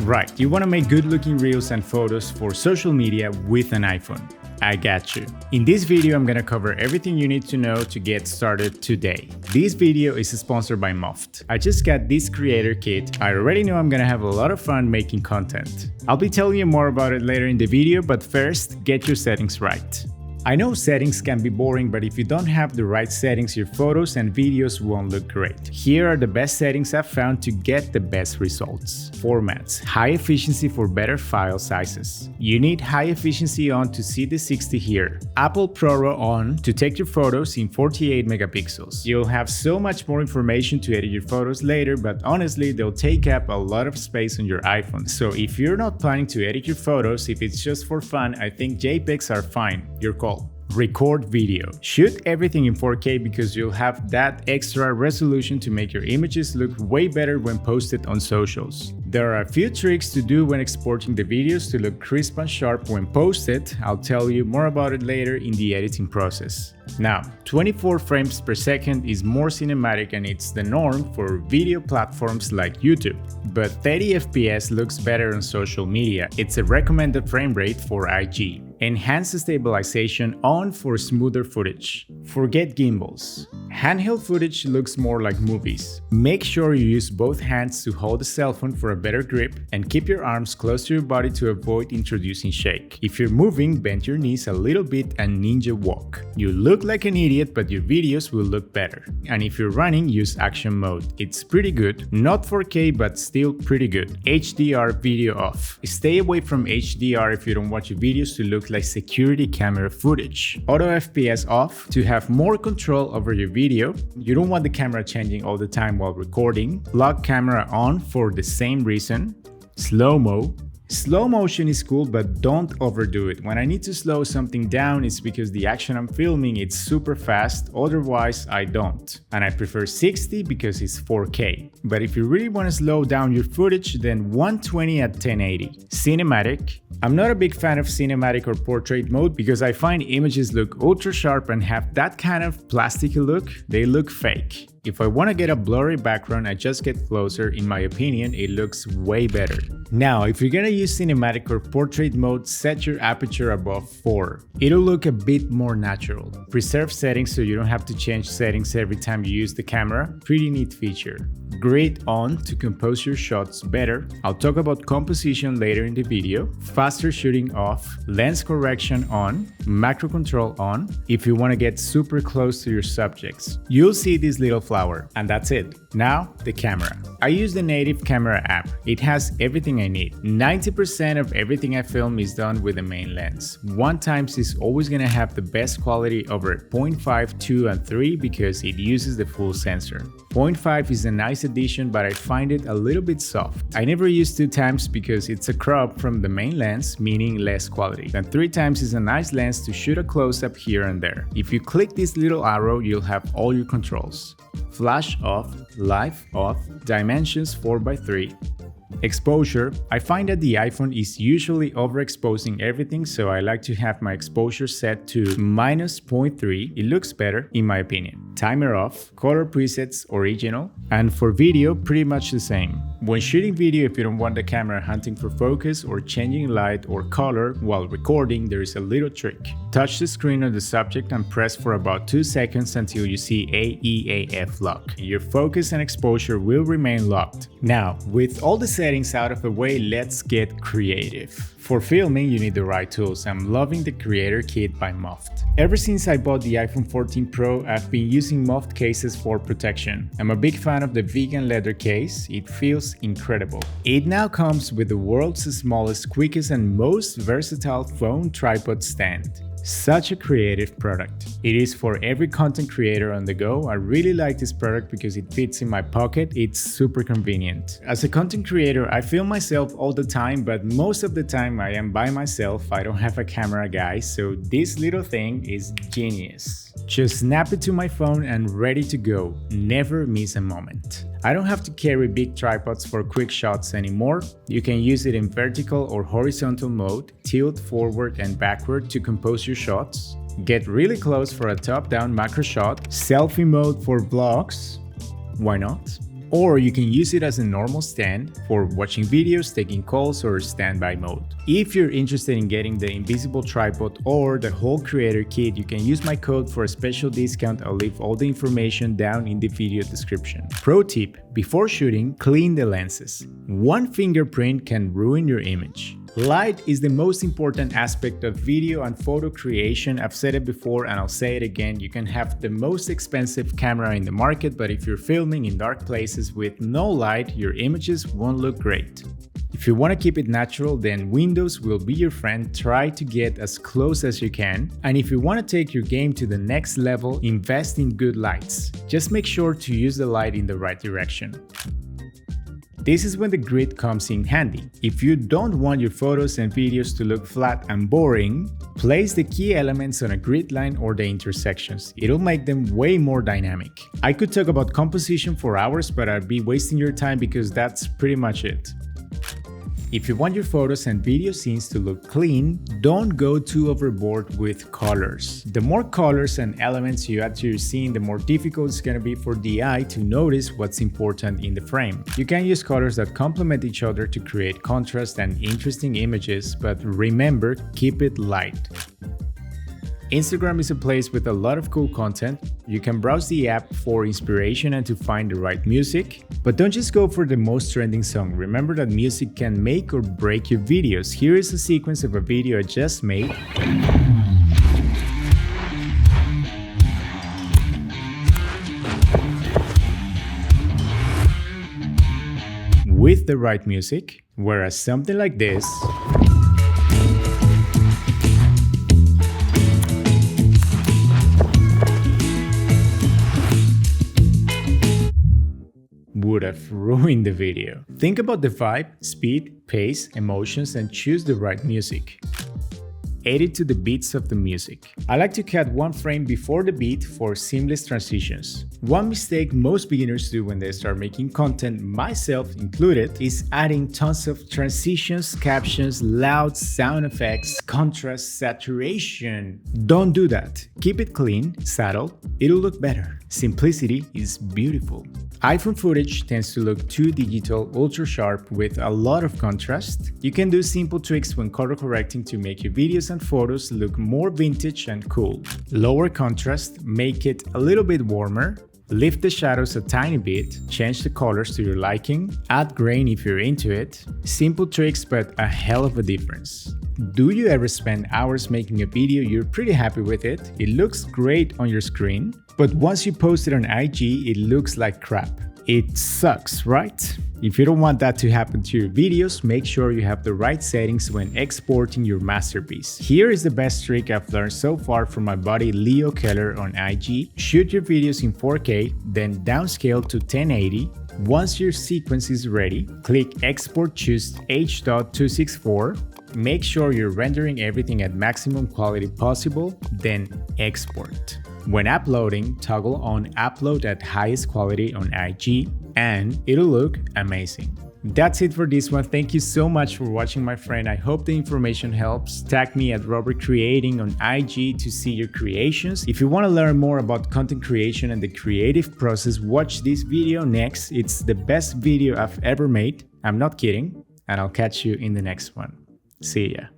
Right, you want to make good looking reels and photos for social media with an iPhone. I got you. In this video, I'm gonna cover everything you need to know to get started today. This video is sponsored by Muffed. I just got this creator kit. I already know I'm gonna have a lot of fun making content. I'll be telling you more about it later in the video, but first, get your settings right. I know settings can be boring, but if you don't have the right settings, your photos and videos won't look great. Here are the best settings I've found to get the best results. Formats. High efficiency for better file sizes. You need high efficiency on to see the 60 here. Apple ProRAW on to take your photos in 48 megapixels. You'll have so much more information to edit your photos later, but honestly, they'll take up a lot of space on your iPhone. So if you're not planning to edit your photos, if it's just for fun, I think JPEGs are fine. Your call. Record video. Shoot everything in 4K because you'll have that extra resolution to make your images look way better when posted on socials. There are a few tricks to do when exporting the videos to look crisp and sharp when posted. I'll tell you more about it later in the editing process. Now, 24 frames per second is more cinematic and it's the norm for video platforms like YouTube. But 30 FPS looks better on social media. It's a recommended frame rate for IG. Enhance stabilization on for smoother footage. Forget gimbals. Handheld footage looks more like movies. Make sure you use both hands to hold the cell phone for a better grip and keep your arms close to your body to avoid introducing shake. If you're moving, bend your knees a little bit and ninja walk. You look like an idiot, but your videos will look better. And if you're running, use action mode. It's pretty good. Not 4K, but still pretty good. HDR video off. Stay away from HDR if you don't want your videos to look like security camera footage. Auto FPS off to have more control over your video. You don't want the camera changing all the time while recording. Lock camera on for the same reason. Slow-mo. Slow motion is cool, but don't overdo it. When I need to slow something down, it's because the action I'm filming is super fast, otherwise I don't. And I prefer 60 because it's 4K. But if you really want to slow down your footage, then 120 at 1080. Cinematic. I'm not a big fan of cinematic or portrait mode because I find images look ultra sharp and have that kind of plasticky look. They look fake. If I want to get a blurry background, I just get closer. In my opinion, it looks way better. Now, if you're gonna use cinematic or portrait mode, set your aperture above 4. It'll look a bit more natural. Preserve settings so you don't have to change settings every time you use the camera. Pretty neat feature. Grid on to compose your shots better. I'll talk about composition later in the video. Faster shooting off. Lens correction on. Macro control on. If you want to get super close to your subjects. You'll see this little flower. And that's it. Now, the camera. I use the native camera app. It has everything I need. 90% of everything I film is done with the main lens. 1x is always gonna have the best quality over 0.5, 2, and 3 because it uses the full sensor. 0.5 is a nice addition, but I find it a little bit soft. I never use 2x because it's a crop from the main lens, meaning less quality. And 3x is a nice lens to shoot a close-up here and there. If you click this little arrow, you'll have all your controls. Flash off, live off, dimensions 4:3. Exposure. I find that the iPhone is usually overexposing everything, so I like to have my exposure set to -0.3. It looks better, in my opinion. Timer off. Color presets original. And for video, pretty much the same. When shooting video, if you don't want the camera hunting for focus or changing light or color while recording, there is a little trick. Touch the screen on the subject and press for about 2 seconds until you see AEAF lock. Your focus and exposure will remain locked. Now, with all the settings out of the way, let's get creative. For filming, you need the right tools. I'm loving the Creator Kit by Muffed. Ever since I bought the iPhone 14 Pro, I've been using Muffed cases for protection. I'm a big fan of the vegan leather case. It feels incredible. It now comes with the world's smallest, quickest, and most versatile phone tripod stand. Such a creative product. It is for every content creator on the go. I really like this product because it fits in my pocket. It's super convenient. As a content creator, I film myself all the time, but most of the time I am by myself. I don't have a camera guy, so this little thing is genius. Just snap it to my phone and ready to go. Never miss a moment. I don't have to carry big tripods for quick shots anymore. You can use it in vertical or horizontal mode, tilt forward and backward to compose your shots, get really close for a top-down macro shot, selfie mode for vlogs, why not? Or you can use it as a normal stand for watching videos, taking calls, or standby mode. If you're interested in getting the invisible tripod or the whole creator kit, you can use my code for a special discount. I'll leave all the information down in the video description. Pro tip: before shooting, clean the lenses. One fingerprint can ruin your image. Light is the most important aspect of video and photo creation. I've said it before and I'll say it again. You can have the most expensive camera in the market, but if you're filming in dark places with no light, your images won't look great. If you want to keep it natural, then Windows will be your friend. Try to get as close as you can. And if you want to take your game to the next level, invest in good lights. Just make sure to use the light in the right direction. This is when the grid comes in handy. If you don't want your photos and videos to look flat and boring, place the key elements on a grid line or the intersections. It'll make them way more dynamic. I could talk about composition for hours, but I'd be wasting your time because that's pretty much it. If you want your photos and video scenes to look clean, don't go too overboard with colors. The more colors and elements you add to your scene, the more difficult it's gonna be for the eye to notice what's important in the frame. You can use colors that complement each other to create contrast and interesting images, but remember, keep it light. Instagram is a place with a lot of cool content. You can browse the app for inspiration and to find the right music. But don't just go for the most trending song. Remember that music can make or break your videos. Here is a sequence of a video I just made. With the right music, whereas something like this would have ruined the video. Think about the vibe, speed, pace, emotions, and choose the right music. Edit to the beats of the music. I like to cut one frame before the beat for seamless transitions. One mistake most beginners do when they start making content, myself included, is adding tons of transitions, captions, loud sound effects, contrast, saturation. Don't do that. Keep it clean, subtle, it'll look better. Simplicity is beautiful. iPhone footage tends to look too digital, ultra sharp with a lot of contrast. You can do simple tricks when color correcting to make your videos and photos look more vintage and cool. Lower contrast, make it a little bit warmer, lift the shadows a tiny bit, change the colors to your liking, add grain if you're into it. Simple tricks, but a hell of a difference. Do you ever spend hours making a video you're pretty happy with it? It looks great on your screen, but once you post it on IG, it looks like crap. It sucks, right? If you don't want that to happen to your videos, make sure you have the right settings when exporting your masterpiece. Here is the best trick I've learned so far from my buddy Leo Keller on IG. Shoot your videos in 4K, then downscale to 1080. Once your sequence is ready, click Export, choose H.264. Make sure you're rendering everything at maximum quality possible, then export. When uploading, toggle on Upload at highest quality on IG, and it'll look amazing. That's it for this one. Thank you so much for watching, my friend. I hope the information helps. Tag me at Robert Creating on IG to see your creations. If you want to learn more about content creation and the creative process, watch this video next. It's the best video I've ever made. I'm not kidding. And I'll catch you in the next one. See ya.